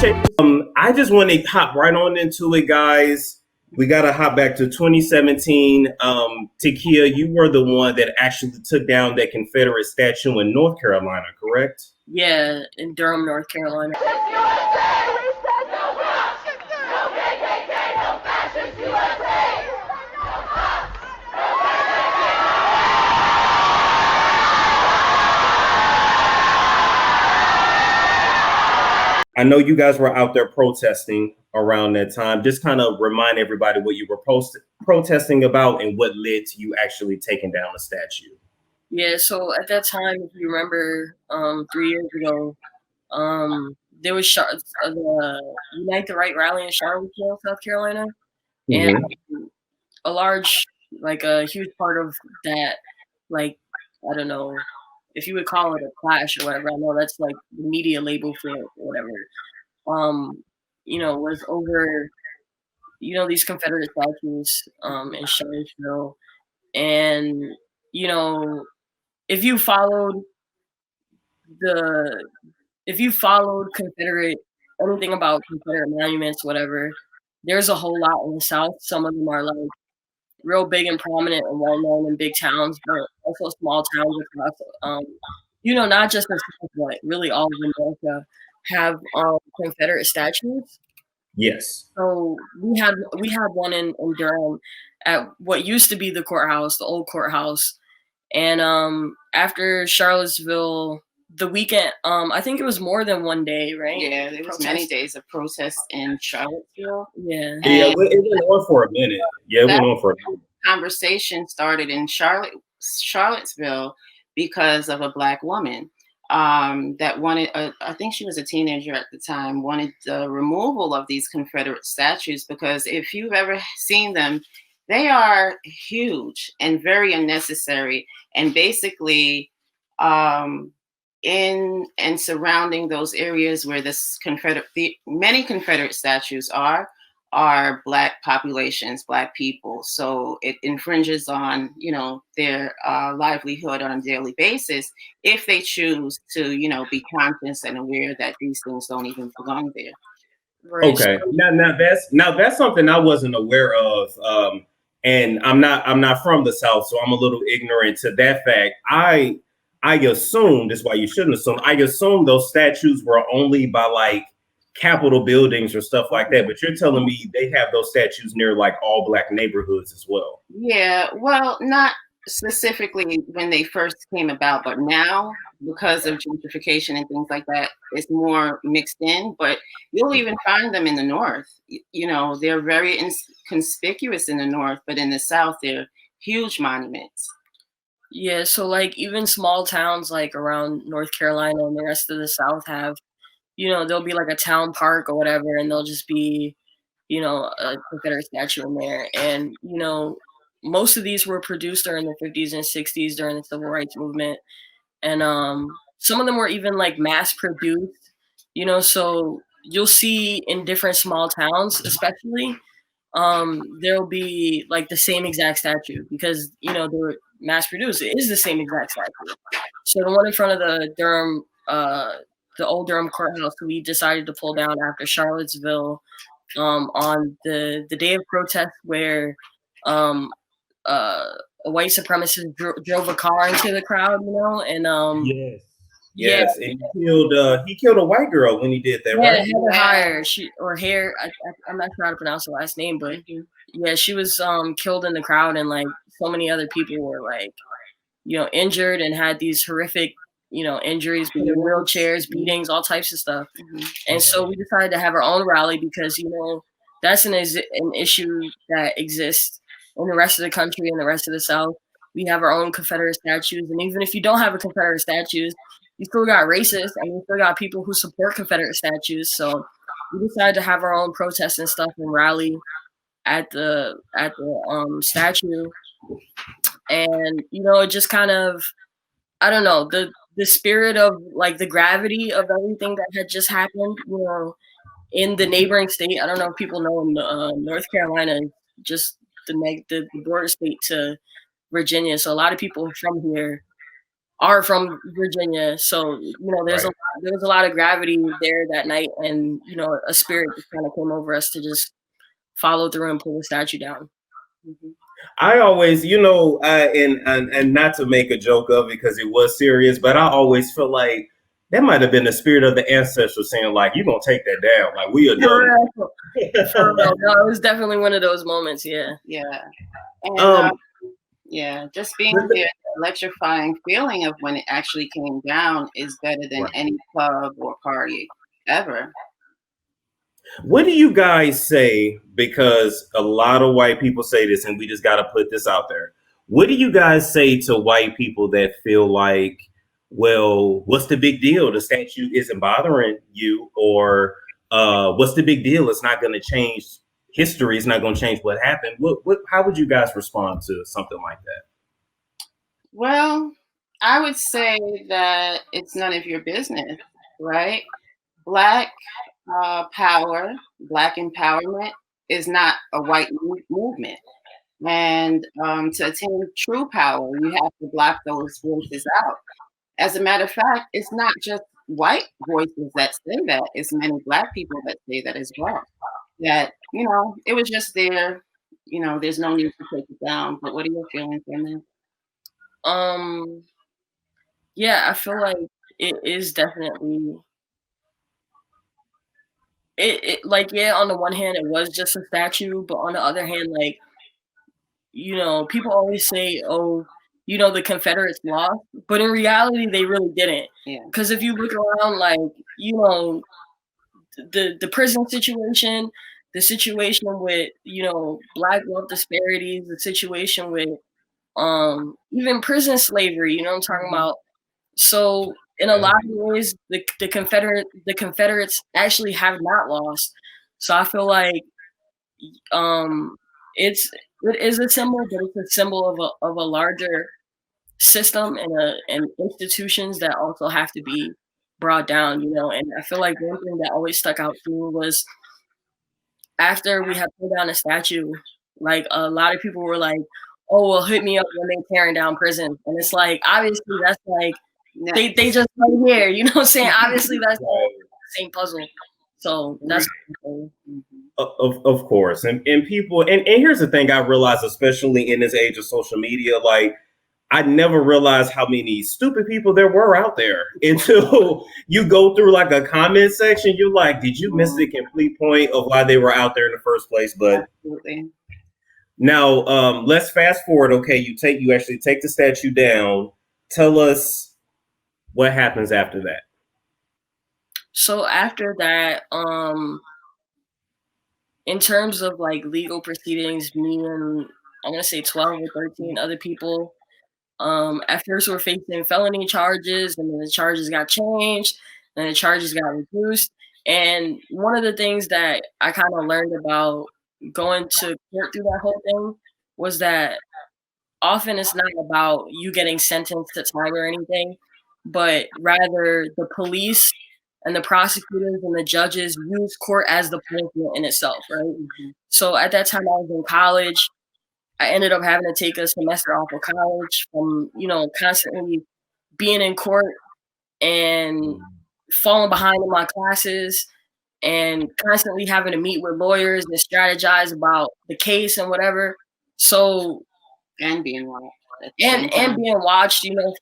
appreciate it. I just want to hop right on into it, guys. We got to hop back to 2017. Takiyah, you were the one that actually took down that Confederate statue in North Carolina, correct? Yeah, in Durham, North Carolina. I know you guys were out there protesting around that time. Just kind of remind everybody what you were protesting about and what led to you actually taking down the statue. Yeah, so at that time, if you remember, 3 years ago, there was the Unite the Right rally in Charlottesville, South Carolina, and a huge part of that, like, I don't know if you would call it a clash or whatever. I know that's like the media label for it or whatever. Was over, these Confederate statues in Charlottesville, and if you followed anything about Confederate monuments, whatever, there's a whole lot in the South. Some of them are like real big and prominent and well known in big towns, but also small towns across, not just the South, but really all of America have Confederate statues. Yes. So we had one in Durham at what used to be the courthouse, the old courthouse. And after Charlottesville, the weekend, I think it was more than one day, right? Yeah, there was many days of protest in Charlottesville. Yeah. Yeah, it went on for a minute. Yeah, it went on for a minute. Conversation started in Charlottesville because of a Black woman that wanted, I think she was a teenager at the time, wanted the removal of these Confederate statues because if you've ever seen them, they are huge and very unnecessary. And basically, in and surrounding those areas where many Confederate statues are Black populations, Black people. So it infringes on, their livelihood on a daily basis if they choose to, be conscious and aware that these things don't even belong there. Right. Okay. Now that's something I wasn't aware of. And I'm not from the South, so I'm a little ignorant to that fact. I assume, that's why you shouldn't assume, I assume those statues were only by like Capitol buildings or stuff like that. But you're telling me they have those statues near like all Black neighborhoods as well. Yeah, well, not specifically when they first came about, but now because of gentrification and things like that, it's more mixed in. But you'll even find them in the North. They're very conspicuous in the North, but in the South, they're huge monuments. Yeah, so like even small towns like around North Carolina and the rest of the South have, there'll be like a town park or whatever, and there'll just be, a Confederate statue in there. And, most of these were produced during the 50s and 60s during the Civil Rights Movement. And some of them were even like mass produced, so you'll see in different small towns, especially, there'll be like the same exact statue because, they were mass produced. It is the same exact statue. So the one in front of the Durham, the old Durham courthouse, we decided to pull down after Charlottesville on the day of protest where a white supremacist drove a car into the crowd, and yes, and he killed a white girl when he did that, right? Heather I'm not sure how to pronounce her last name, but yeah, she was killed in the crowd, and like so many other people were like, injured and had these horrific, injuries, being in wheelchairs, beatings, all types of stuff. And so we decided to have our own rally because, that's an issue that exists in the rest of the country and the rest of the South. We have our own Confederate statues. And even if you don't have a Confederate statues, you still got racists and you still got people who support Confederate statues. So we decided to have our own protests and stuff and rally at the statue. And, it just kind of, I don't know, the spirit of like the gravity of everything that had just happened, in the neighboring state. I don't know if people know North Carolina is just the border state to Virginia. So a lot of people from here are from Virginia. So, you know, there was a lot of gravity there that night, and, you know, a spirit just kind of came over us to just follow through and pull the statue down. I always, you know, and not to make a joke of it because it was serious, but I always feel like that might have been the spirit of the ancestors saying, like, you're going to take that down. Like, we are done. For real. No, it was definitely one of those moments. Yeah. Yeah. And, yeah, just being there, the electrifying feeling of when it actually came down is better than any club or party ever. What do you guys say? Because a lot of white people say this, and we just got to put this out there. What do you guys say to white people that feel like, well, what's the big deal? The statue isn't bothering you, or what's the big deal? It's not going to change history. It's not going to change what happened. How would you guys respond to something like that? Well, I would say that it's none of your business, right? Black power, Black empowerment is not a white movement. And to attain true power, you have to block those voices out. As a matter of fact, it's not just white voices that say that, it's many Black people that say that as well. That, you know, it was just there, you know, there's no need to take it down. But what are your feelings on that? Yeah, I feel like it is definitely it like, yeah, on the one hand it was just a statue, but on the other hand, like, you know, people always say, oh, you know, the Confederates lost, but in reality they really didn't. Because if you look around, like, you know, the prison situation, the situation with, you know, Black wealth disparities, the situation with even prison slavery, you know what I'm talking about? So in a lot of ways, the Confederates actually have not lost. So I feel like it is a symbol, but it's a symbol of a larger system and institutions that also have to be brought down, you know. And I feel like one thing that always stuck out to me was after we had pulled down the statue, like, a lot of people were like, oh, well, hit me up when they're tearing down prison. And it's like, obviously that's like, they just right here, you know what I'm saying? Obviously that's the same puzzle. So that's of course. And people, and here's the thing I realized, especially in this age of social media, like, I never realized how many stupid people there were out there until you go through like a comment section. You're like, did you miss the complete point of why they were out there in the first place? But now let's fast forward. Okay, you actually take the statue down. Tell us what happens after that. So after that, in terms of like legal proceedings, me and I'm gonna say 12 or 13 other people, at first we're facing felony charges, and then the charges got changed, and the charges got reduced. And one of the things that I kind of learned about going to court through that whole thing was that often it's not about you getting sentenced to time or anything, but rather the police and the prosecutors and the judges use court as the punishment in itself, right? So at that time I was in college. I ended up having to take a semester off of college from, you know, constantly being in court and falling behind in my classes and constantly having to meet with lawyers and strategize about the case and whatever. So and being watched. And being watched, you know,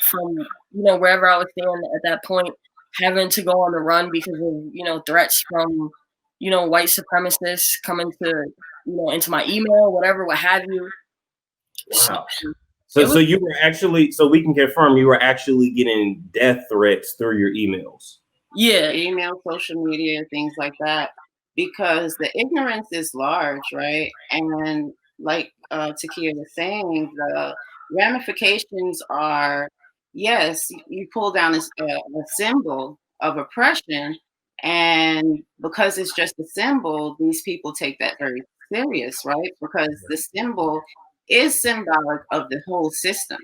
from you know, wherever I was staying at that point, having to go on the run because of, you know, threats from, you know, white supremacists coming to, you know, into my email, whatever, what have you. Wow. So you were actually, so we can confirm you were actually getting death threats through your emails. Yeah, email, social media, things like that, because the ignorance is large, right? And like Takiyah was saying, the ramifications are, yes, you pull down a symbol of oppression, and because it's just a symbol, these people take that very serious, right? Because the symbol is symbolic of the whole system.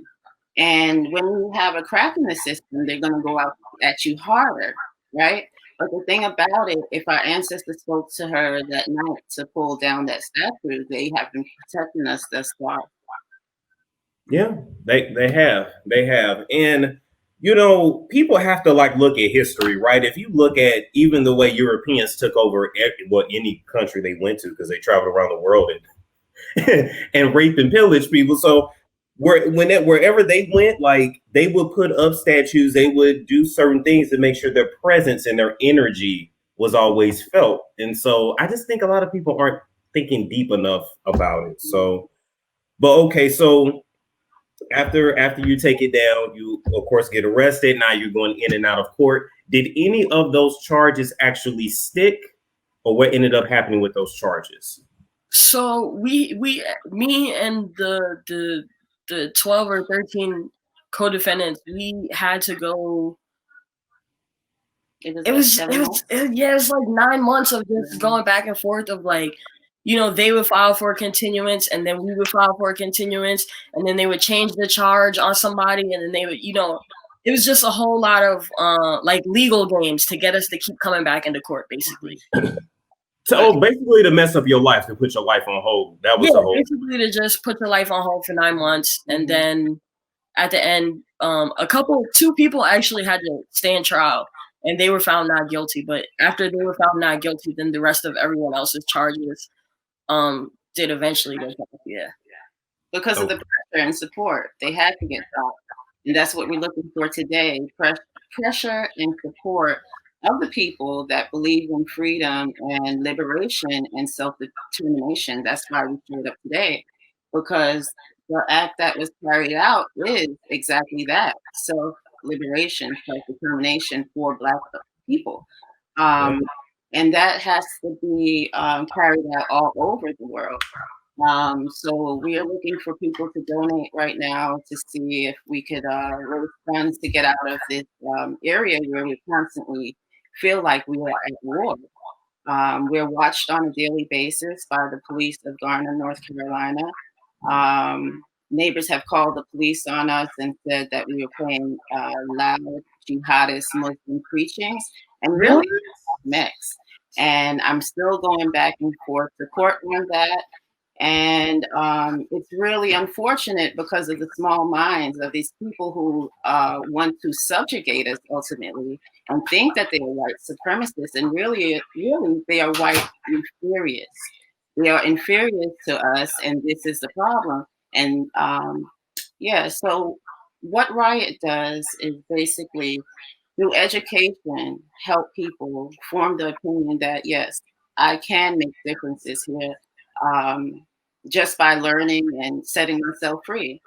And when you have a crack in the system, they're going to go out at you harder, right? But the thing about it, if our ancestors spoke to her that night to pull down that statue, they have been protecting us thus far. Yeah, they have, and people have to like look at history, right? If you look at even the way Europeans took over any country they went to, because they traveled around the world and and raped and pillaged people. So wherever they went, like they would put up statues, they would do certain things to make sure their presence and their energy was always felt. And so I just think a lot of people aren't thinking deep enough about it. So, but okay, so after you take it down, you of course get arrested. Now you're going in and out of court. Did any of those charges actually stick, or what ended up happening with those charges? So me and the 12 or 13 co-defendants, we had to go. It was like 9 months of just going back and forth of like, they would file for a continuance, and then we would file for a continuance, and then they would change the charge on somebody, and then they would, it was just a whole lot of like legal games to get us to keep coming back into court, basically. So basically to mess up your life, to put your life on hold. That was the whole. Basically to just put your life on hold for 9 months, and then at the end, 2 people actually had to stand trial, and they were found not guilty. But after they were found not guilty, then the rest of everyone else's charges did eventually go back. Yeah. Because of the pressure and support, they had to get stopped. And that's what we're looking for today. Pressure and support of the people that believe in freedom and liberation and self-determination. That's why we showed up today, because the act that was carried out is exactly that: self-liberation, self-determination for Black people. And that has to be carried out all over the world. So we are looking for people to donate right now to see if we could raise funds to get out of this area where we constantly feel like we are at war. We're watched on a daily basis by the police of Garner, North Carolina. Neighbors have called the police on us and said that we were playing loud jihadist Muslim preachings, and really mix. And I'm still going back and forth to court on that. And it's really unfortunate because of the small minds of these people who want to subjugate us ultimately and think that they are white supremacists, and really they are white inferiors. They are inferior to us, and this is the problem. And so what Riot does is basically, through education, help people form the opinion that, yes, I can make differences here just by learning and setting myself free.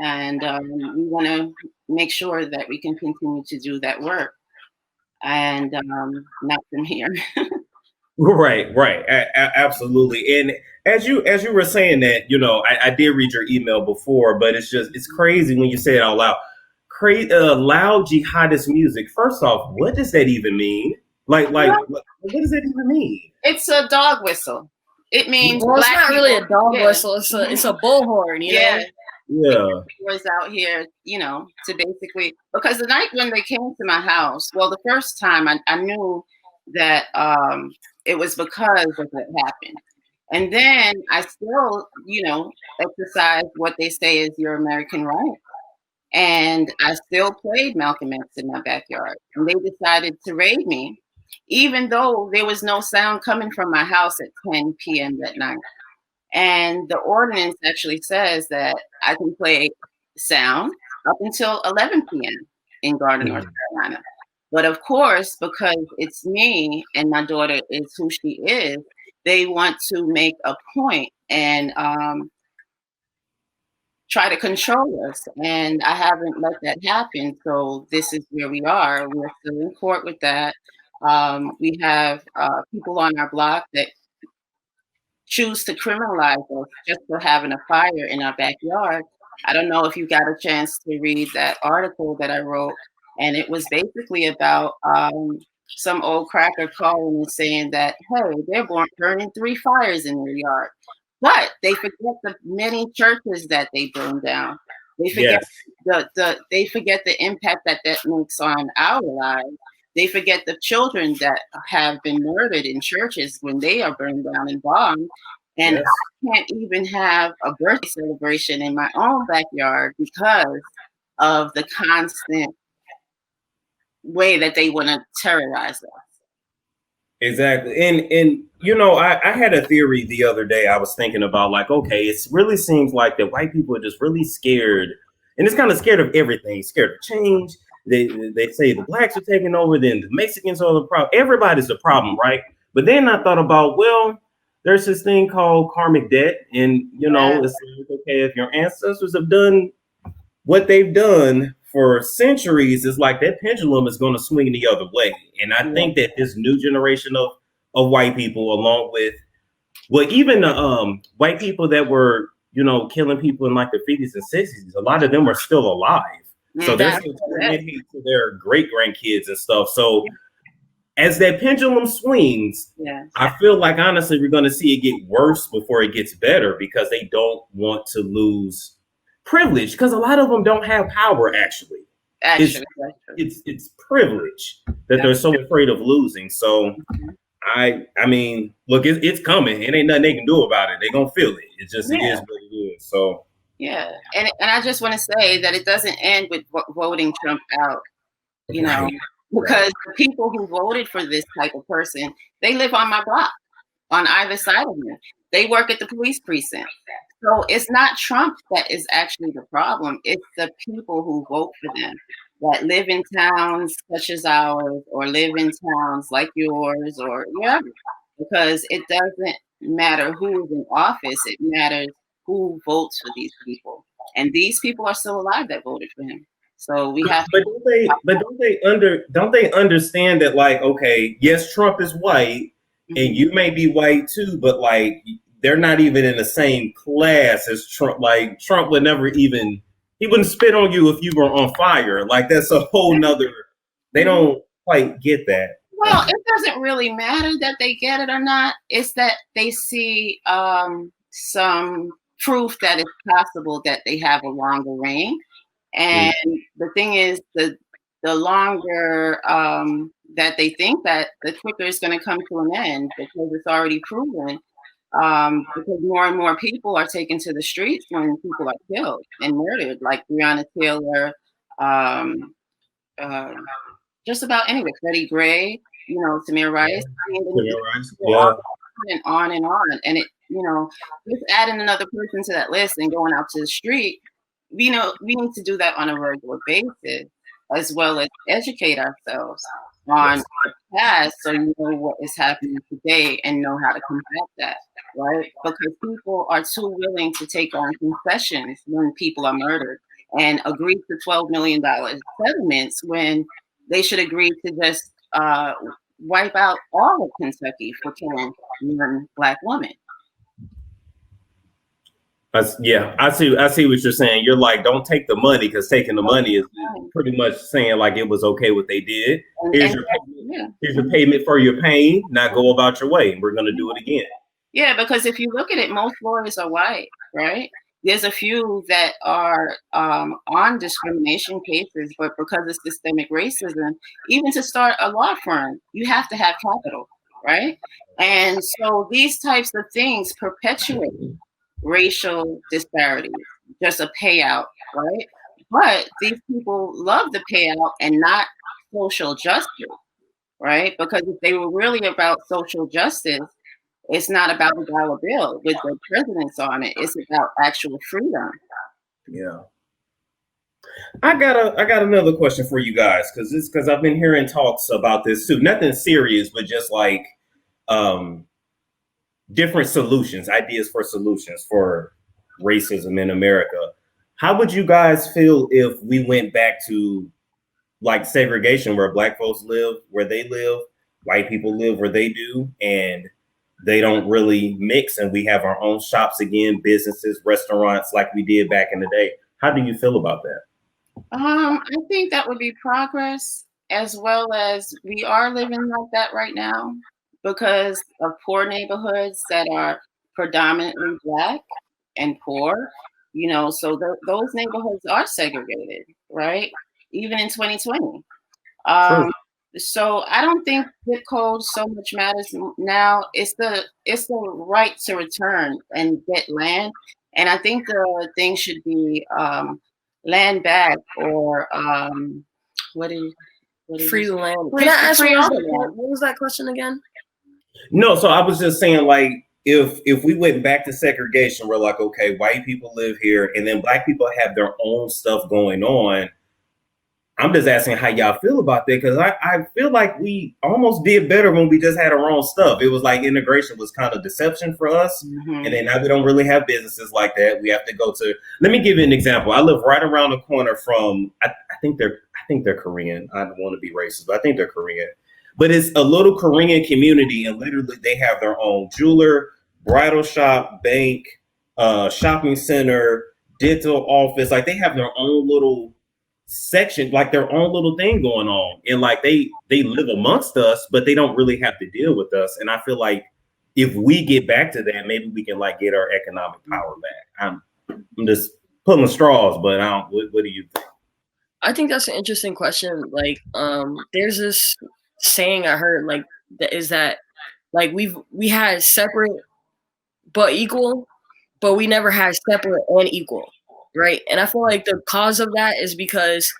And we want to make sure that we can continue to do that work, and not from here. Right. Absolutely. And as you were saying that, I did read your email before, but it's crazy when you say it out loud. Loud jihadist music. First off, what does that even mean? Like, what does that even mean? It's a dog whistle. It means it's not really a dog whistle. It's a bullhorn. You know? Yeah. Was out here, to basically, because the night when they came to my house, well, the first time I knew that it was because of what happened. And then I still, exercise what they say is your American right. And I still played Malcolm X in my backyard. And they decided to raid me, even though there was no sound coming from my house at 10 p.m. that night. And the ordinance actually says that I can play sound up until 11 p.m. in Garner, North Carolina. But of course, because it's me and my daughter is who she is, they want to make a point and try to control us. And I haven't let that happen. So this is where we are. We're still in court with that. We have people on our block that choose to criminalize us just for having a fire in our backyard. I don't know if you got a chance to read that article that I wrote, and it was basically about some old cracker calling and saying that, hey, they're burning 3 fires in their yard. But they forget the many churches that they burn down. They forget they forget the impact that makes on our lives. They forget the children that have been murdered in churches when they are burned down and bombed. And Yes. I can't even have a birthday celebration in my own backyard because of the constant way that they want to terrorize us. Exactly. And you know, I had a theory the other day. I was thinking about like, okay, it really seems like that white people are just really scared, and it's kind of scared of everything, scared of change. They say the blacks are taking over, then the Mexicans are the problem. Everybody's the problem, right? But then I thought about, well, there's this thing called karmic debt, and you know, it's like, okay, if your ancestors have done what they've done for centuries, is like that pendulum is going to swing the other way. And I think that this new generation of white people, along with, well, even the white people that were, you know, killing people in like the 50s and 60s, a lot of them are still alive. So they're still transmitting to their great grandkids and stuff. So as that pendulum swings, I feel like honestly we're going to see it get worse before it gets better, because they don't want to lose privilege, because a lot of them don't have power. Actually, it's privilege that they're so afraid of losing. So I mean, look, it's coming. It ain't nothing they can do about it. They're gonna feel it. It just it is what it is. So and I just want to say that it doesn't end with voting Trump out, you know, because the people who voted for this type of person, they live on my block, on either side of me. They work at the police precinct. So it's not Trump that is actually the problem. It's the people who vote for them, that live in towns such as ours, or live in towns like yours, or wherever. Because it doesn't matter who is in office. It matters who votes for these people. And these people are still alive that voted for him. So we have don't they understand that, like, okay, yes, Trump is white, and you may be white too, but like they're not even in the same class as Trump. Like Trump would never even, he wouldn't spit on you if you were on fire. Like that's a whole nother, they don't quite get that. Well, it doesn't really matter that they get it or not. It's that they see some proof that it's possible that they have a longer reign. And the thing is, the longer that they think that, the quicker it's going to come to an end, because it's already proven. Because more and more people are taken to the streets when people are killed and murdered, like Breonna Taylor, just about anyway, Freddie Gray, you know, Tamir Rice, and on and on. And it, you know, just adding another person to that list and going out to the street, you know, we need to do that on a regular basis, as well as educate ourselves on the past, so you know what is happening today and know how to combat that, right? Because people are too willing to take on concessions when people are murdered and agree to $12 million settlements when they should agree to just wipe out all of Kentucky for killing one Black woman. I see what you're saying. You're like, don't take the money, because taking the money is pretty much saying like it was okay what they did. Here's your payment for your pain. Now go about your way. We're gonna do it again. Yeah, because if you look at it, most lawyers are white, right? There's a few that are on discrimination cases, but because of systemic racism, even to start a law firm, you have to have capital, right? And so these types of things perpetuate racial disparities, just a payout, right? But these people love the payout and not social justice, right? Because if they were really about social justice, it's not about a dollar bill with the presidents on it. It's about actual freedom. Yeah. I got another question for you guys, because I've been hearing talks about this too. Nothing serious, but just like different solutions, ideas for solutions for racism in America. How would you guys feel if we went back to like segregation, where Black folks live where they live, white people live where they do, and they don't really mix, and we have our own shops again, businesses, restaurants like we did back in the day? How do you feel about that? I think that would be progress, as well as we are living like that right now because of poor neighborhoods that are predominantly Black and poor, you know, so those neighborhoods are segregated, right? Even in 2020. So I don't think zip code so much matters now. It's the right to return and get land, and I think the thing should be land back or what is free land. Free, Can I ask free what was that question again? No, so I was just saying, like, if we went back to segregation, we're like, okay, white people live here, and then black people have their own stuff going on. I'm just asking how y'all feel about that, because I feel like we almost did better when we just had our own stuff. It was like integration was kind of deception for us. And then now we don't really have businesses like that. We have to go to, let me give you an example. I live right around the corner from, I think they're Korean. I don't want to be racist, but I think they're Korean. But it's a little Korean community, and literally they have their own jeweler, bridal shop, bank, shopping center, dental office. Like they have their own little section, like their own little thing going on, and like they live amongst us, but they don't really have to deal with us. And I feel like if we get back to that, maybe we can like get our economic power back. I'm just pulling straws, but I don't. What do you think? I think that's an interesting question. Like, there's this saying I heard, like, that is that like we had separate but equal, but we never had separate and equal, right? And I feel like the cause of that is because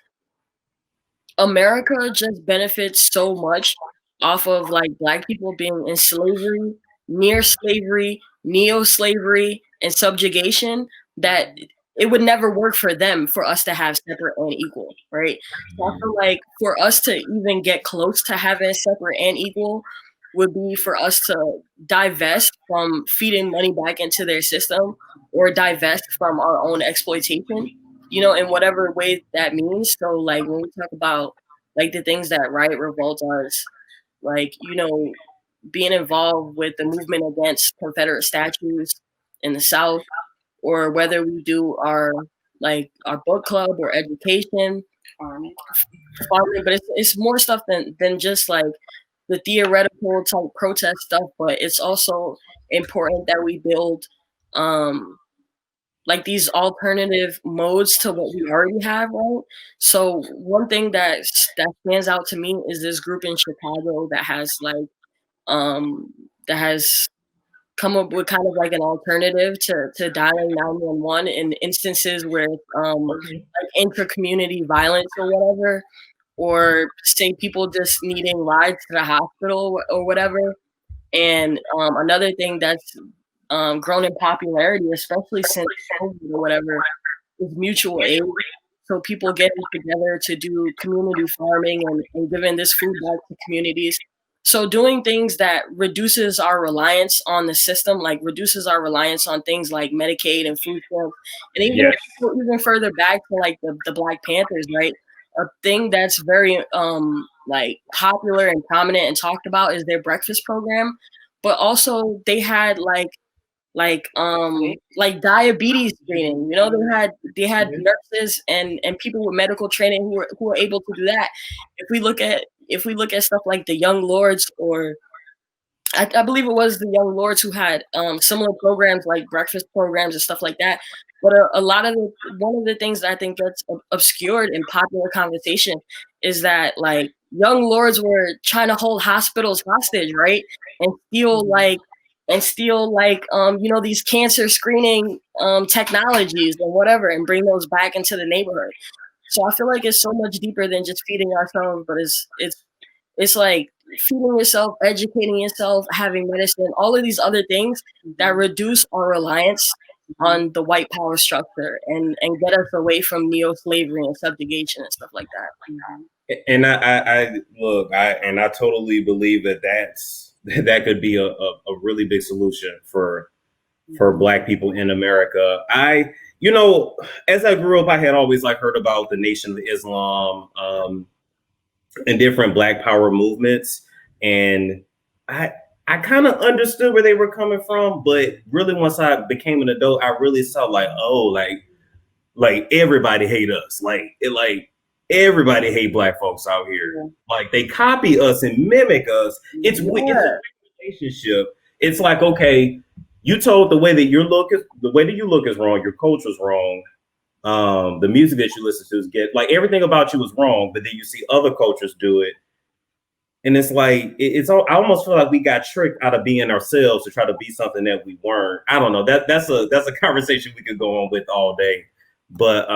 America just benefits so much off of like black people being in slavery, near slavery, neo-slavery, and subjugation that it would never work for them for us to have separate and equal, right? So I feel like for us to even get close to having separate and equal would be for us to divest from feeding money back into their system or divest from our own exploitation, you know, in whatever way that means. So like when we talk about like the things that Riot Revolt does, like, you know, being involved with the movement against Confederate statues in the South, or whether we do our book club or education, farming, but it's more stuff than just like the theoretical type protest stuff, but it's also important that we build like these alternative modes to what we already have, right? So one thing that stands out to me is this group in Chicago that has like that has come up with kind of like an alternative to dialing 911 in instances where like intra-community violence or whatever, or say people just needing rides to the hospital or whatever. And another thing that's grown in popularity, especially since COVID or whatever, is mutual aid. So people getting together to do community farming and giving this food back to communities. So doing things that reduces our reliance on the system, like reduces our reliance on things like Medicaid and food stamps, and even further back to like the Black Panthers, right? A thing that's very like popular and prominent and talked about is their breakfast program, but also they had like diabetes screening. You know, they had nurses and people with medical training who were able to do that. If we look at stuff like the Young Lords, or I believe it was the Young Lords who had similar programs like breakfast programs and stuff like that. But one of the things that I think that's obscured in popular conversation is that like Young Lords were trying to hold hospitals hostage, right? And steal you know, these cancer screening technologies and whatever, and bring those back into the neighborhood. So I feel like it's so much deeper than just feeding ourselves, but it's like feeding yourself, educating yourself, having medicine, all of these other things that reduce our reliance on the white power structure and get us away from neo-slavery and subjugation and stuff like that. And I totally believe that could be a really big solution for Black people in America. You know, as I grew up, I had always like heard about the Nation of Islam and different Black power movements, and I kind of understood where they were coming from, but really once I became an adult, I really saw like, oh, like everybody hate us, like everybody hate Black folks out here. Yeah. Like they copy us and mimic us. It's a relationship. It's like, okay, you told the way that you look is wrong. Your culture's wrong. The music that you listen to is like everything about you is wrong. But then you see other cultures do it, And it's like I almost feel like we got tricked out of being ourselves to try to be something that we weren't. I don't know. That's a conversation we could go on with all day. But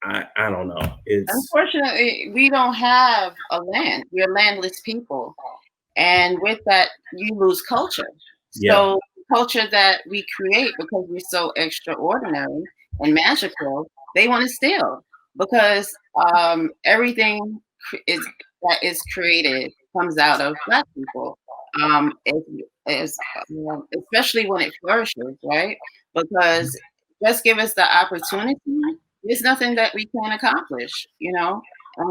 I don't know. Unfortunately, we don't have a land. We're landless people. And with that, you lose culture. So culture that we create because we're so extraordinary and magical, they want to steal because everything that is created comes out of Black people. Especially when it flourishes, right? Because just give us the opportunity. There's nothing that we can't accomplish, you know?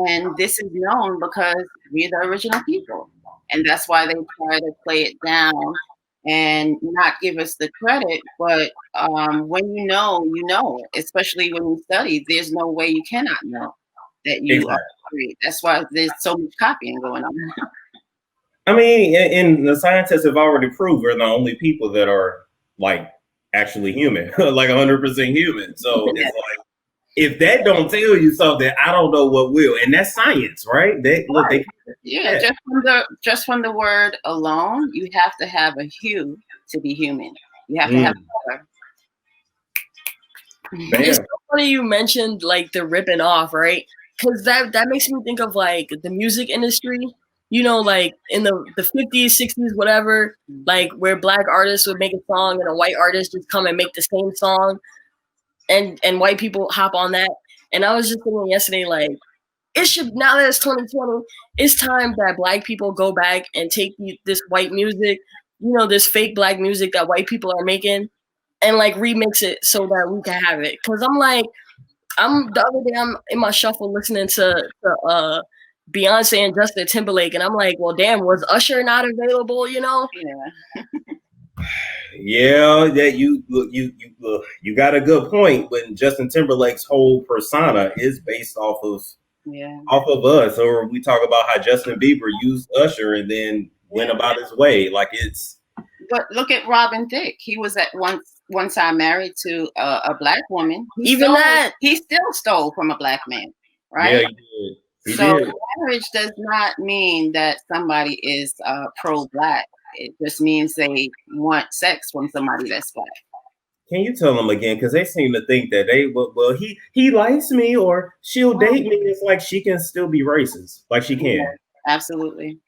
And this is known because we're the original people. And that's why they try to play it down and not give us the credit. But when you know, especially when you study, there's no way you cannot know that you are great. That's why there's so much copying going on. I mean, and the scientists have already proved we're the only people that are like actually human, like 100% human. So it's like, if that don't tell you something, I don't know what will. And that's science, right? Just from the word alone, you have to have a hue to be human. You have to have color. It's so funny you mentioned like the ripping off, right? Because that makes me think of like the music industry. You know, like in the 50s, 60s, whatever, like where Black artists would make a song and a white artist just come and make the same song, and white people hop on that. And I was just thinking yesterday, like, it should, now that it's 2020, it's time that Black people go back and take this white music, you know, this fake Black music that white people are making, and like remix it so that we can have it. Because the other day I'm in my shuffle listening to Beyonce and Justin Timberlake, and I'm like, well, damn, was Usher not available? You know? Yeah, that you got a good point. When Justin Timberlake's whole persona is based off of us, or we talk about how Justin Bieber used Usher and then went about his way, like it's. But look at Robin Thicke. He was at one time married to a Black woman. He still stole from a Black man, right? Yeah, he did. Marriage does not mean that somebody is pro-Black. It just means they want sex from somebody that's Black. Can you tell them again? Because they seem to think that he likes me or she'll date me. It's like she can still be racist. Like she can. Yeah, absolutely.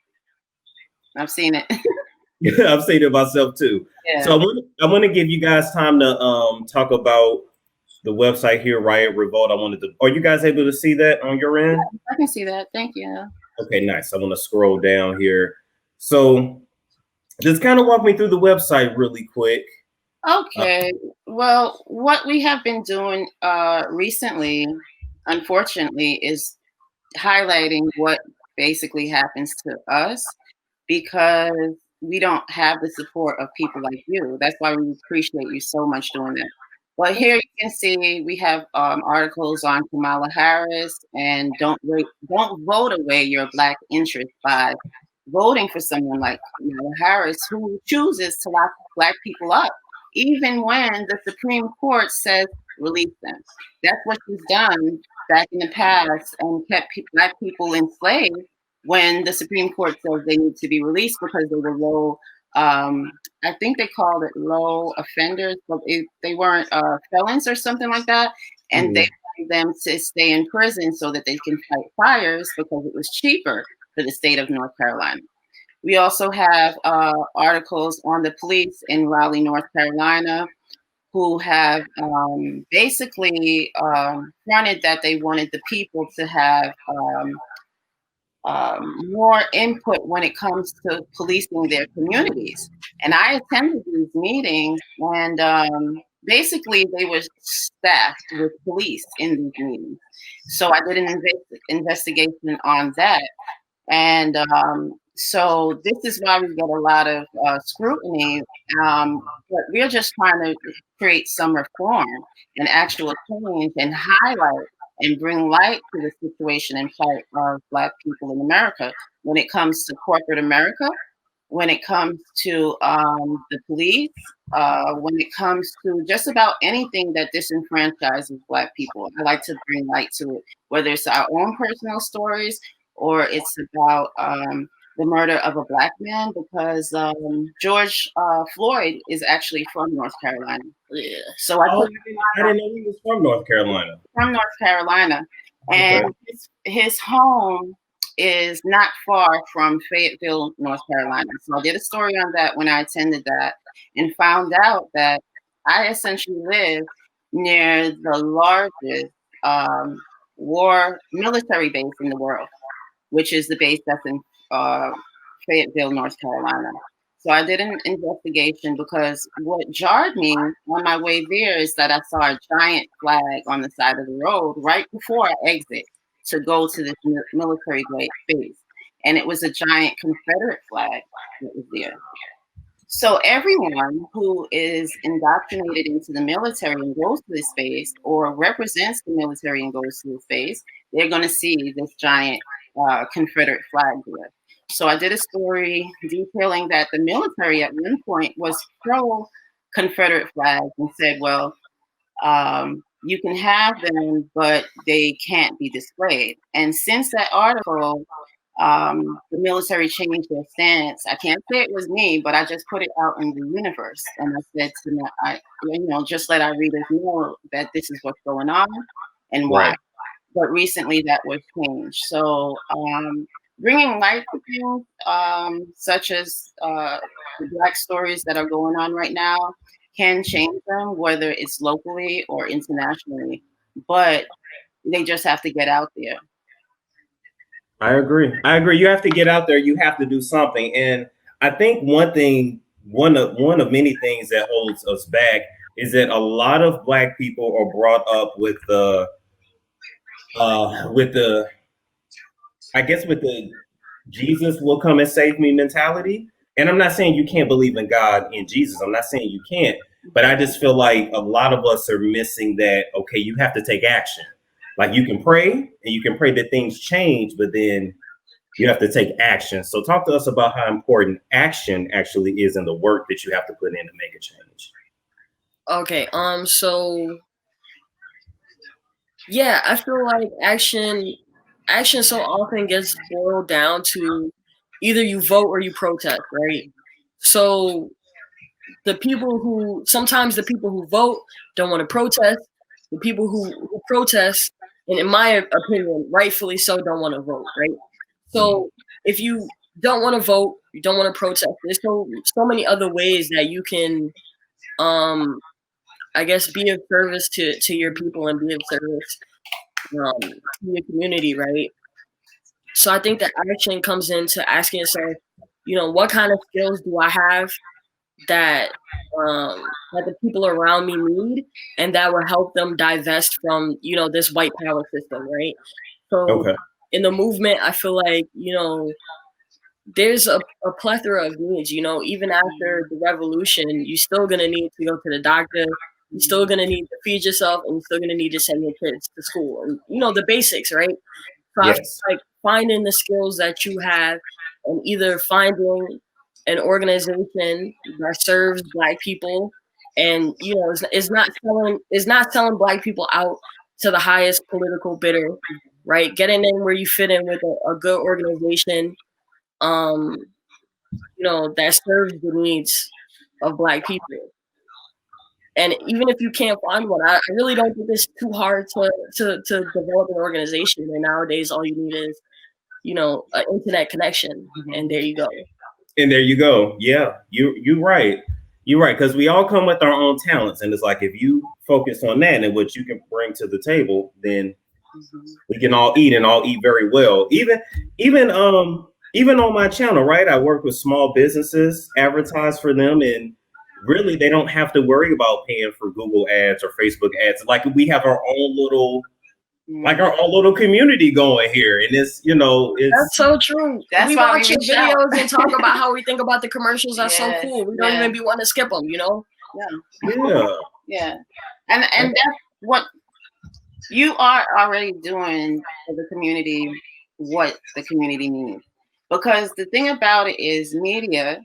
I've seen it. Yeah, I've seen it myself too. Yeah. So I want to give you guys time to talk about the website here, Riot Revolt. Are you guys able to see that on your end? Yeah, I can see that. Thank you. Okay, nice. I want to scroll down here. So just kind of walk me through the website really quick. Okay. Well, what we have been doing recently, unfortunately, is highlighting what basically happens to us because we don't have the support of people like you. That's why we appreciate you so much doing that. Well, here you can see we have articles on Kamala Harris and don't vote away your Black interest by voting for someone like Kamala Harris, who chooses to lock Black people up, even when the Supreme Court says release them. That's what she's done back in the past and kept Black people enslaved when the Supreme Court says they need to be released because they were low. I think they called it low offenders, but they weren't felons or something like that. And they wanted them to stay in prison so that they can fight fires because it was cheaper for the state of North Carolina. We also have articles on the police in Raleigh, North Carolina, who have basically fronted that they wanted the people to have more input when it comes to policing their communities. And I attended these meetings, and basically they were staffed with police in these meetings. So I did an investigation on that. And so this is why we get a lot of scrutiny, but we're just trying to create some reform and actual change and highlight and bring light to the situation and plight of Black people in America when it comes to corporate America, when it comes to the police, when it comes to just about anything that disenfranchises Black people. I like to bring light to it, whether it's our own personal stories or it's about the murder of a Black man, because George Floyd is actually from North Carolina. Yeah. So I didn't know he was from North Carolina. From North Carolina, and Okay. his home is not far from Fayetteville, North Carolina. So I did a story on that when I attended that, and found out that I essentially live near the largest war military base in the world, which is the base that's in Fayetteville, North Carolina. So I did an investigation, because what jarred me on my way there is that I saw a giant flag on the side of the road right before I exit to go to this military base. And it was a giant Confederate flag that was there. So everyone who is indoctrinated into the military and goes to this space, or represents the military and goes to this space, they're going to see this giant Confederate flag there. So I did a story detailing that the military at one point was pro Confederate flags and said, well, you can have them, but they can't be displayed. And since that article, the military changed their stance. I can't say it was me, but I just put it out in the universe. And I said to just let our readers know that this is what's going on and why. Right. But recently that was changed. So bringing light to things such as the Black stories that are going on right now can change them, whether it's locally or internationally. But they just have to get out there. I agree. You have to get out there. You have to do something. And I think one of many things that holds us back is that a lot of Black people are brought up with the Jesus will come and save me mentality. And I'm not saying you can't believe in God, in Jesus. I'm not saying you can't, but I just feel like a lot of us are missing that. Okay, you have to take action. Like, you can pray and you can pray that things change, but then you have to take action. So talk to us about how important action actually is in the work that you have to put in to make a change. Okay. So yeah, I feel like action so often gets boiled down to either you vote or you protest, right? So sometimes the people who vote don't want to protest. The people who protest, and in my opinion, rightfully so, don't want to vote, right? So if you don't want to vote, you don't want to protest, there's so many other ways that you can, I guess, be of service to your people and be of service to your community, right? So I think that action comes into asking yourself, what kind of skills do I have that the people around me need, and that will help them divest from this white power system, right? So in the movement, I feel like there's a plethora of needs. Even after the revolution, you're still gonna need to go to the doctor. You're still gonna need to feed yourself, and you're still gonna need to send your kids to school, and the basics, right? So I feel like finding the skills that you have, and either finding an organization that serves Black people, and is not selling Black people out to the highest political bidder, right? Getting in where you fit in with a good organization, that serves the needs of Black people. And even if you can't find one, I really don't think it's too hard to develop an organization. And nowadays, all you need is, an internet connection, and there you go. And there you go. Yeah, you're right. You're right, because we all come with our own talents, and it's like, if you focus on that and what you can bring to the table, then we can all eat, and all eat very well. Even on my channel, right? I work with small businesses, advertise for them, and really they don't have to worry about paying for Google ads or Facebook ads. Like, we have our own little community going here, and it's that's so true. That's we why watch your videos and talk about how we think about the commercials are so cool. We don't even be wanting to skip them, Yeah. And that's what you are already doing for the community, what the community needs. Because the thing about it is, media,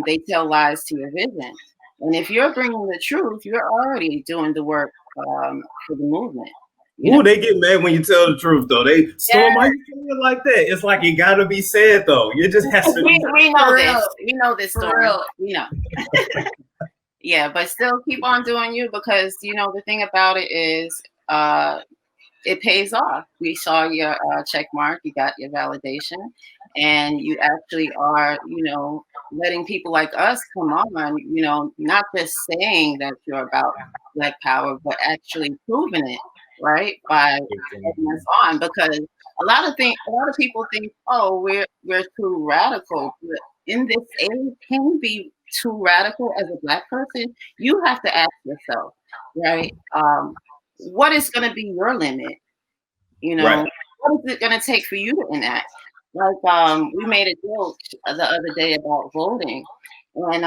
they tell lies to your vision. And if you're bringing the truth, you're already doing the work for the movement. Ooh, they get mad when you tell the truth, though. They Storm, why you saying it like that? It's like it gotta be said, though. You just has to. We know this. We know this, Storm. We know. Yeah, but still keep on doing you, because the thing about it is, it pays off. We saw your check mark. You got your validation, and you actually are, letting people like us come on. Not just saying that you're about Black power, but actually proving it, right? By putting us on, because a lot of people think, oh, we're too radical. But in this age, can you be too radical as a Black person? You have to ask yourself, right? What is going to be your limit? Right. What is it going to take for you to enact? Like, we made a joke the other day about voting, and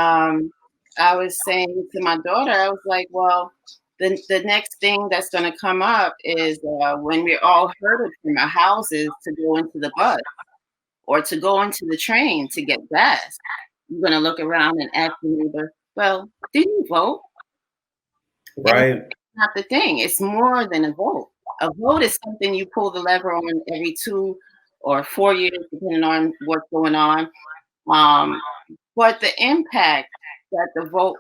I was saying to my daughter, I was like, well, the next thing that's going to come up is when we're all herded from our houses to go into the bus or to go into the train to get gas. You're going to look around and ask your neighbor, well, did you vote? Right. That's not the thing. It's more than a vote. A vote is something you pull the lever on every 2 or 4 years, depending on what's going on. But the impact that the vote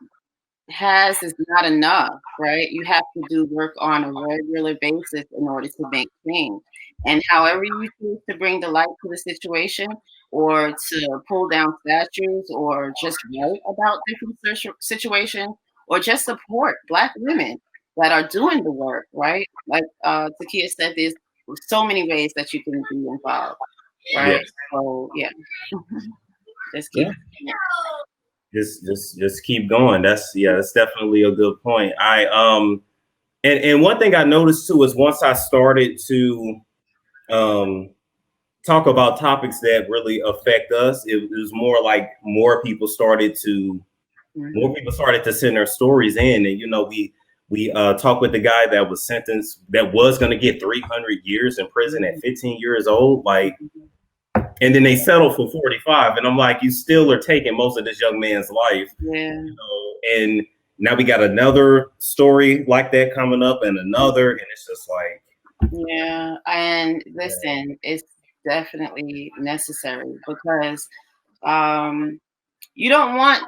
has is not enough, right? You have to do work on a regular basis in order to make change. And however you choose to bring the light to the situation, or to pull down statues, or just write about different situations, or just support Black women that are doing the work, right? Like Takiyah said, there's so many ways that you can be involved, right? Yes. So yeah, just keep. Just keep going. That's definitely a good point. And one thing I noticed too is once I started to talk about topics that really affect us, it was more like more people started to send their stories in, and we talked with the guy that was sentenced, that was going to get 300 years in prison at 15 years old, and then they settled for 45, and I'm like, you still are taking most of this young man's life. And now we got another story like that coming up, and another, and it's just like, yeah. And listen, it's definitely necessary, because you don't want,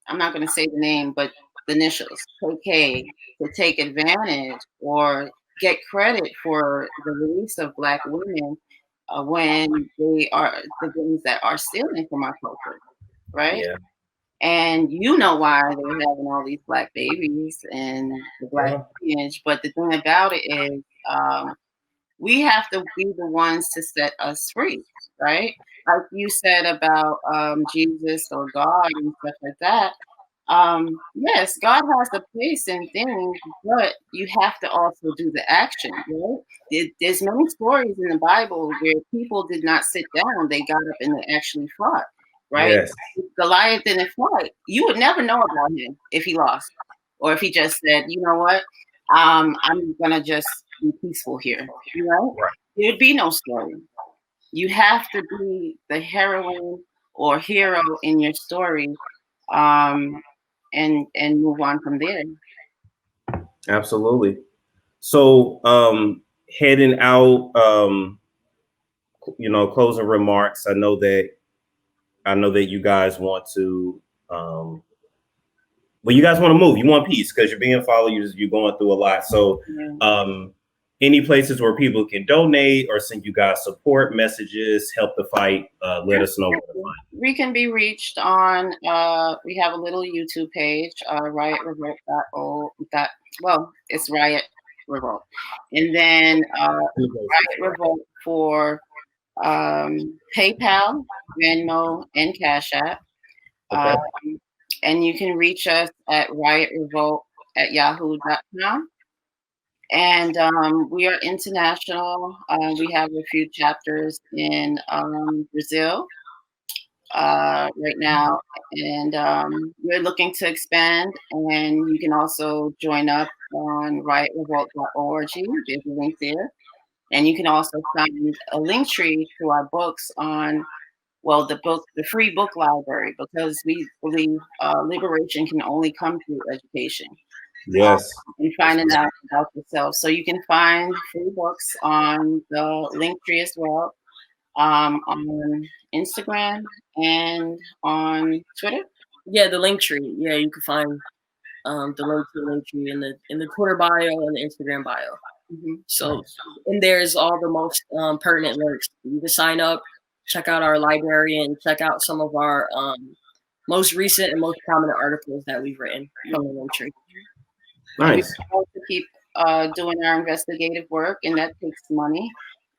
I'm not going to say the name, but the initials, KK, to take advantage or get credit for the release of Black women when they are the ones that are stealing from our culture, right? yeah. And you know why they're having all these Black babies and the Black lineage. But the thing about it is, we have to be the ones to set us free, right? Like you said about Jesus or God and stuff like that. Yes, God has a place in things, but you have to also do the action, right? There's many stories in the Bible where people did not sit down; they got up and they actually fought, right? Yes. Goliath didn't fight. You would never know about him if he lost, or if he just said, you know what, I'm gonna just be peaceful here, Right. There'd be no story. You have to be the heroine or hero in your story, and move on from there. Absolutely. So heading out, closing remarks. I know that you guys want to you guys want to move. You want peace because you're being followed. You're going through a lot. So any places where people can donate or send you guys support messages, help the fight, let us know where to find. We can be reached on, we have a little YouTube page, Riot Revolt. Well, it's Riot Revolt. And then Riot Revolt for PayPal, Venmo, and Cash App. And you can reach us at riotrevolt@yahoo.com. And we are international. We have a few chapters in Brazil right now, and we're looking to expand. And you can also join up on riotrevolt.org. There's a link there. And you can also find a Linktree to our books on, the free book library, because we believe liberation can only come through education. Yes. And finding out about yourself. So you can find free books on the Linktree as well, on Instagram and on Twitter. Yeah, the Linktree. Yeah, you can find the link to the Linktree in the Twitter bio and the Instagram bio. So, and there's all the most pertinent links. You can sign up, check out our library, and check out some of our most recent and most prominent articles that we've written from the Linktree. Nice. We also keep doing our investigative work, and that takes money.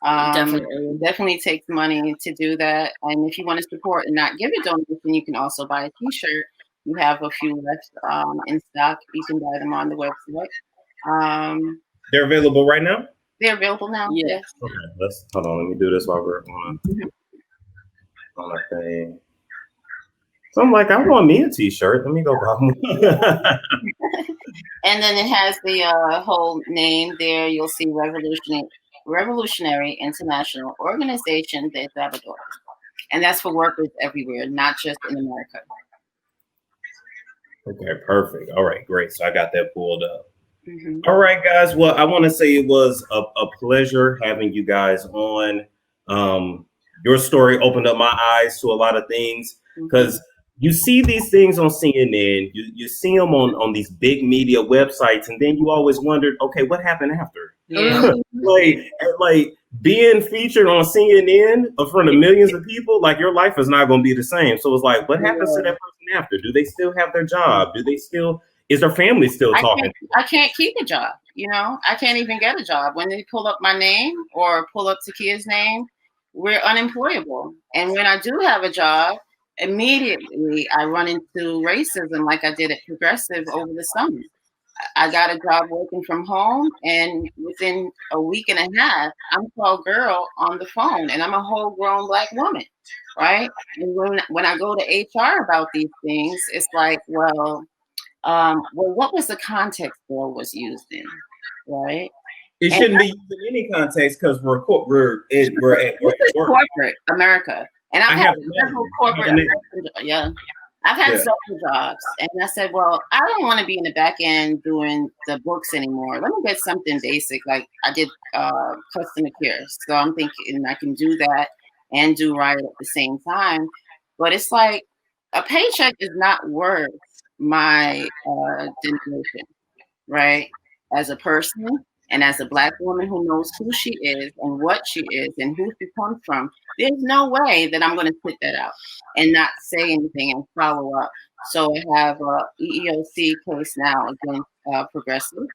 Definitely takes money to do that. And if you want to support and not give a donation, you can also buy a T-shirt. You have a few left in stock. You can buy them on the website. They're available right now? They're available now, yes. Okay, hold on. Let me do this while we're on a thing. So I'm like, I want me a T-shirt. Let me go buy one. And then it has the whole name there. You'll see Revolutionary International Organization de Trabajadores. And that's for workers everywhere, not just in America. Okay, perfect. All right, great. So I got that pulled up. All right, guys. Well, I want to say it was a pleasure having you guys on. Your story opened up my eyes to a lot of things because you see these things on CNN, you see them on these big media websites, and then you always wondered, okay, what happened after? Yeah. like being featured on CNN in front of millions of people, like your life is not going to be the same. So it's like, what happens to that person after? Do they still have their job? Is their family still talking? I can't keep a job. You know, I can't even get a job. When they pull up my name or pull up Takiyah's name, we're unemployable. And when I do have a job, immediately I run into racism like I did at Progressive over the summer. I got a job working from home, and within a week and a half, I'm called girl on the phone, and I'm a whole grown Black woman, right? And when I go to HR about these things, it's like, well, what was the context bill was used in, right? It shouldn't be used in any context because we're corporate America, and I've had several corporate I've had several jobs, and I said, well, I don't want to be in the back end doing the books anymore. Let me get something basic, like I did customer care. So I'm thinking I can do that and do Riot at the same time. But it's like a paycheck is not worth my dedication, right? As a person and as a Black woman who knows who she is and what she is and who she comes from, there's no way that I'm going to sit that out and not say anything and follow up. So I have a EEOC case now against Progressive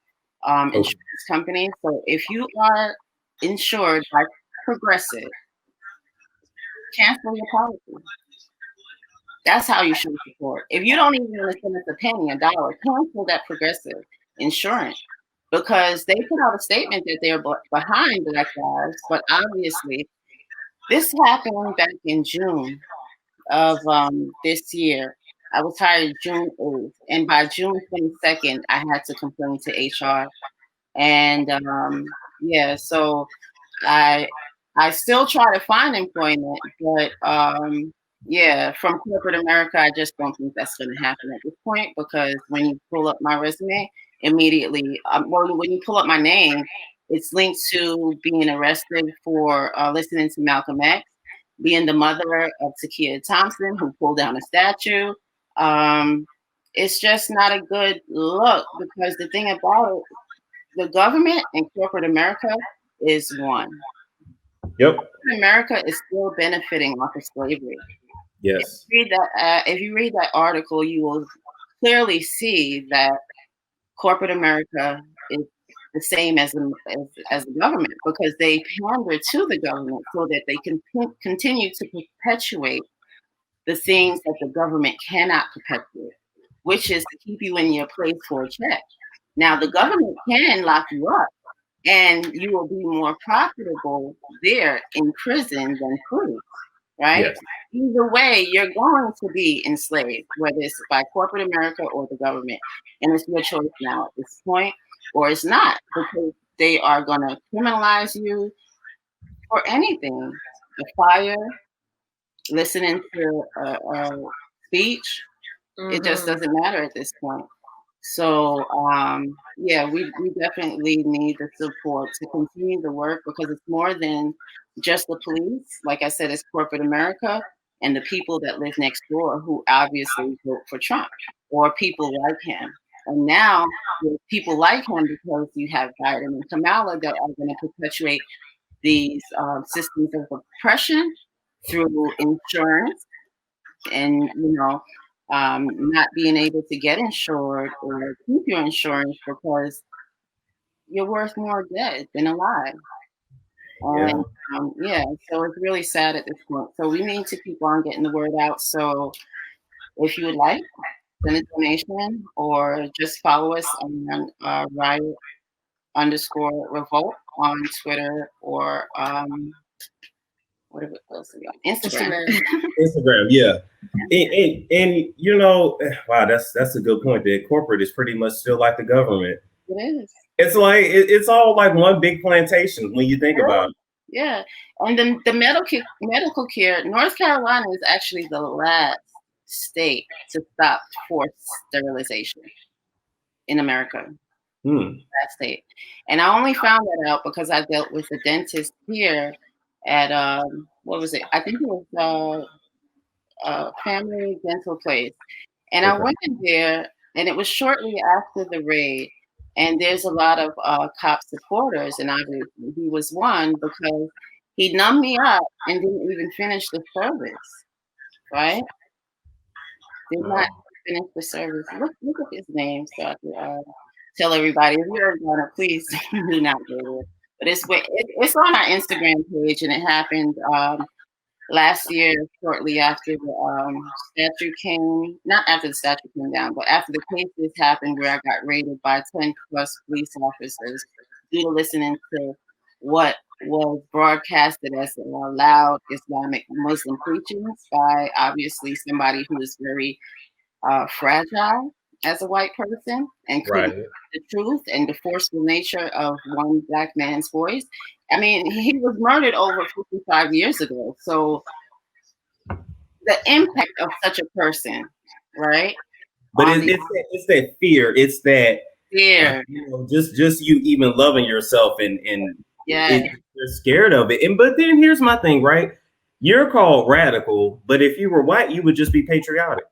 insurance company. So if you are insured by Progressive, cancel your policy. That's how you show support. If you don't even want to send us a penny, $1, cancel that Progressive insurance, because they put out a statement that they're behind Black lives, but obviously this happened back in June of this year. I was hired June 8th, and by June 22nd, I had to complain to HR. And so I still try to find employment, but from corporate America, I just don't think that's going to happen at this point, because when you pull up my resume, immediately, when you pull up my name, it's linked to being arrested for listening to Malcolm X, being the mother of Takiyah Thompson, who pulled down a statue. It's just not a good look, because the thing about it, the government and corporate America is one. Yep. America is still benefiting off of slavery. Yes. If you read that article, you will clearly see that corporate America is the same as the government, because they pander to the government so that they can continue to perpetuate the things that the government cannot perpetuate, which is to keep you in your place for a check. Now, the government can lock you up, and you will be more profitable there in prison than free, right? Yes. Either way, you're going to be enslaved, whether it's by corporate America or the government. And it's your choice now at this point, or it's not, because they are going to criminalize you for anything. A fire, listening to a speech, it just doesn't matter at this point. So yeah, we definitely need the support to continue the work, because it's more than just the police. Like I said, it's corporate America and the people that live next door who obviously vote for Trump, or people like him. And now with people like him, because you have Biden and Kamala that are going to perpetuate these systems of oppression through insurance, and not being able to get insured or keep your insurance because you're worth more dead than alive. And yeah, so it's really sad at this point. So we need to keep on getting the word out. So if you would like, send a donation or just follow us on Riot_Revolt on Twitter, or what else are we on? Instagram. Instagram, yeah. And wow, that's a good point. That corporate is pretty much still like the government. It is. It's like it's all like one big plantation when you think about it. Yeah, and then the medical care. North Carolina is actually the last state to stop forced sterilization in America. That state, and I only found that out because I dealt with a dentist here at what was it? I think it was Family Dental Place, and I went in there, and it was shortly after the raid. And there's a lot of cop supporters, and obviously he was one, because he numbed me up and didn't even finish the service. Right? Did not finish the service. Look at his name, so I can tell everybody. If you're gonna, please do not go there. But it's on our Instagram page, and it happened last year, shortly after the statue came, not after the statue came down, but after the cases happened where I got raided by 10+ police officers due to listening to what was broadcasted as loud Islamic Muslim preachings by obviously somebody who is very fragile as a white person, and couldn't the truth and the forceful nature of one Black man's voice. I mean, he was murdered over 55 years ago. So the impact of such a person, right? But it's that fear. It's that fear. Just you even loving yourself and you're scared of it. But then here's my thing, right? You're called radical, but if you were white, you would just be patriotic.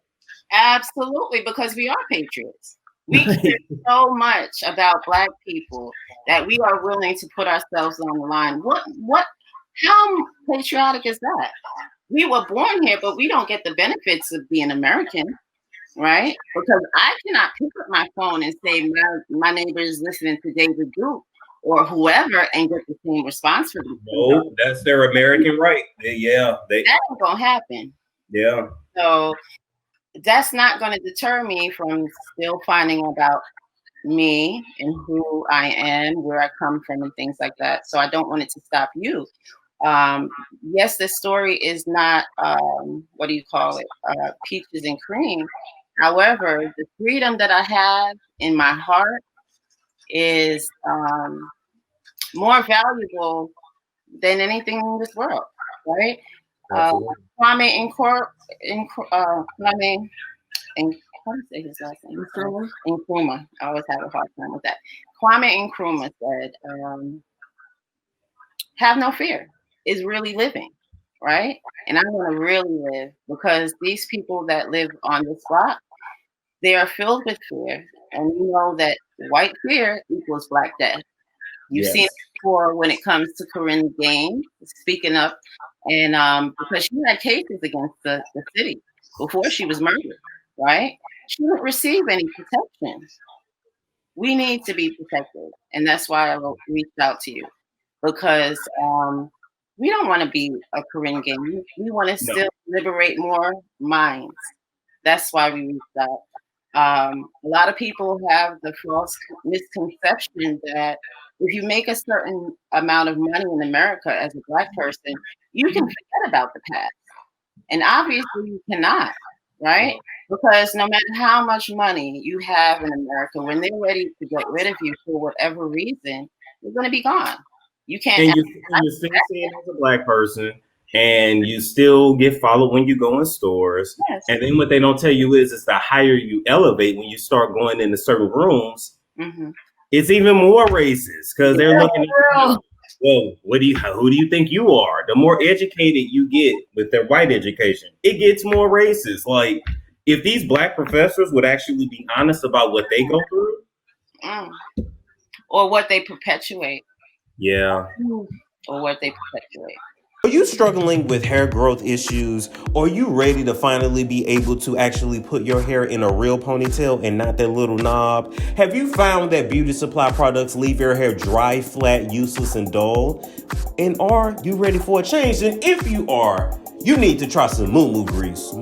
Absolutely, because we are patriots. We care so much about Black people that we are willing to put ourselves on the line. How patriotic is that? We were born here, but we don't get the benefits of being American, right? Because I cannot pick up my phone and say my neighbor is listening to David Duke or whoever and get the same response from them. No, that's their American right. That ain't gonna happen. Yeah. So that's not going to deter me from still finding about me and who I am, where I come from, and things like that. So I don't want it to stop you. Yes, this story is not, what do you call it, peaches and cream. However, the freedom that I have in my heart is more valuable than anything in this world, right? Kwame how do you say his last name? Nkrumah. I always have a hard time with that. Kwame Nkrumah said, have no fear, is really living, right? And I'm going to really live, because these people that live on this block, they are filled with fear. And you know that white fear equals Black death. You've seen it before when it comes to Corinne Gaines speaking up, and because she had cases against the city before she was murdered, right? She didn't receive any protection. We need to be protected, and that's why I reached out to you, because we don't want to be a Corinne Gaines. We want to still liberate more minds. That's why we reached out. A lot of people have the false misconception that if you make a certain amount of money in America as a Black person, you can forget about the past. And obviously you cannot, right? Because no matter how much money you have in America, when they're ready to get rid of you for whatever reason, you're going to be gone. You can't. And you're still seen as a Black person. and you still get followed when you go in stores. Yes. And then what they don't tell you is the higher you elevate, when you start going into certain rooms, it's even more racist because they're looking at you. Well, who do you think you are? The more educated you get with their white education, it gets more racist. Like, if these black professors would actually be honest about what they go through. Or what they perpetuate. Yeah. Or what they perpetuate. Are you struggling with hair growth issues? Or are you ready to finally be able to actually put your hair in a real ponytail and not that little knob? Have you found that beauty supply products leave your hair dry, flat, useless, and dull? And are you ready for a change? And if you are, you need to try some moomoogrease.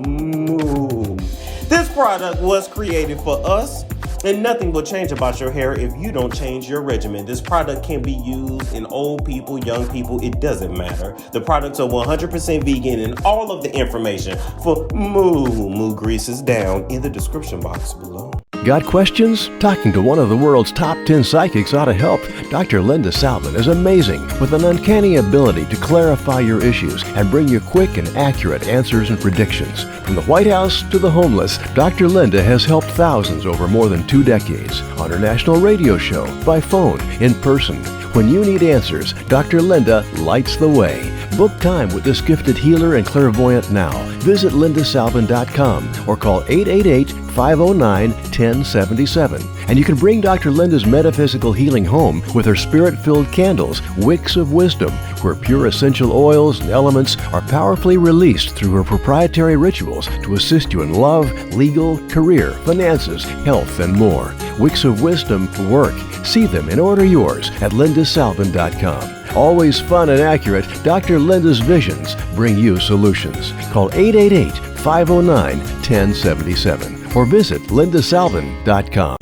This product was created for us, and nothing will change about your hair if you don't change your regimen. This product can be used in old people, young people, it doesn't matter. The products are 100% vegan, and all of the information for Moo Grease is down in the description box below. Got questions? Talking to one of the world's top 10 psychics ought to help. Dr. Linda Salvin is amazing with an uncanny ability to clarify your issues and bring you quick and accurate answers and predictions. From the White House to the homeless, Dr. Linda has helped thousands over more than 2 decades on her national radio show, by phone, in person. When you need answers, Dr. Linda lights the way. Book time with this gifted healer and clairvoyant now. Visit lindasalvin.com or call 888-509-1077. And you can bring Dr. Linda's metaphysical healing home with her spirit-filled candles, Wicks of Wisdom, where pure essential oils and elements are powerfully released through her proprietary rituals to assist you in love, legal, career, finances, health, and more. Wicks of Wisdom work. See them and order yours at lindasalvin.com. Always fun and accurate, Dr. Linda's visions bring you solutions. Call 888-509-1077 or visit lindasalvin.com.